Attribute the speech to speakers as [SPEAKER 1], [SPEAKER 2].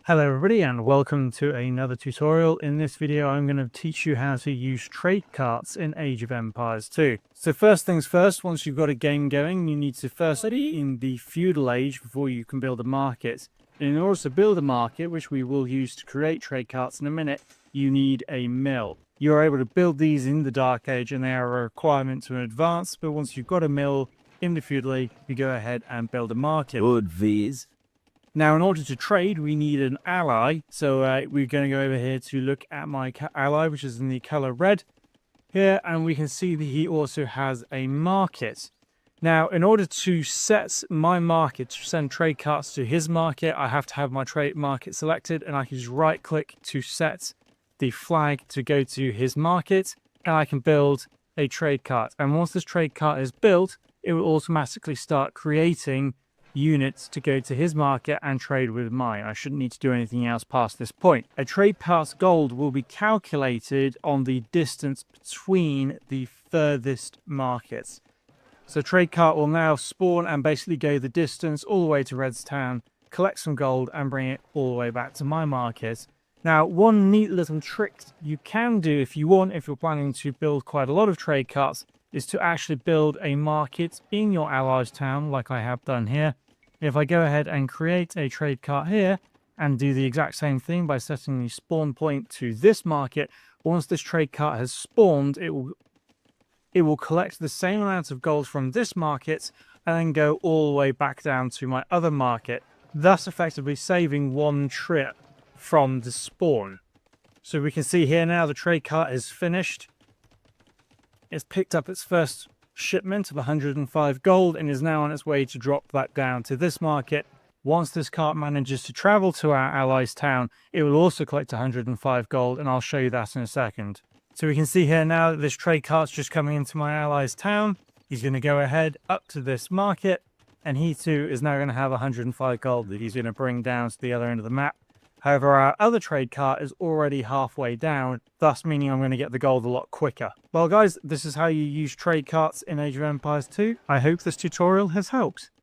[SPEAKER 1] Hello everybody and welcome to another tutorial. In this video I'm going to teach you how to use trade carts in Age of Empires 2. So first things first, once you've got a game going, you need to first study in the feudal age before you can build a market. And in order to build a market, which we will use to create trade carts in a minute, you need a mill. You're able to build these in the Dark Age and they are a requirement to advance, but once you've got a mill in the feudal age, you go ahead and build a market.
[SPEAKER 2] Good viz.
[SPEAKER 1] Now, in order to trade, we need an ally. So we're going to go over here to look at my ally, which is in the color red here. And we can see that he also has a market. Now, in order to set my market, to send trade carts to his market, I have to have my trade market selected. And I can just right click to set the flag to go to his market. And I can build a trade cart. And once this trade cart is built, it will automatically start creating units to go to his market and trade with mine. I shouldn't need to do anything else past this point. A trade cart's gold will be calculated on the distance between the furthest markets. So trade cart will now spawn and basically go the distance all the way to Redstown, collect some gold and bring it all the way back to my market. Now, one neat little trick you can do if you want, if you're planning to build quite a lot of trade carts, is to actually build a market in your allies town like I have done here. If I go ahead and create a trade cart here and do the exact same thing by setting the spawn point to this market, once this trade cart has spawned, it will collect the same amount of gold from this market and then go all the way back down to my other market, thus effectively saving one trip from the spawn. So we can see here now the trade cart is finished. It's picked up its first shipment of 105 gold and is now on its way to drop that down to this market. Once this cart manages to travel to our allies town, it will also collect 105 gold, and I'll show you that in a second. So we can see here now that this trade cart's just coming into my allies town. He's going to go ahead up to this market, and he too is now going to have 105 gold that he's going to bring down to the other end of the map. However, our other trade cart is already halfway down, thus meaning I'm going to get the gold a lot quicker. Well guys, this is how you use trade carts in Age of Empires 2. I hope this tutorial has helped.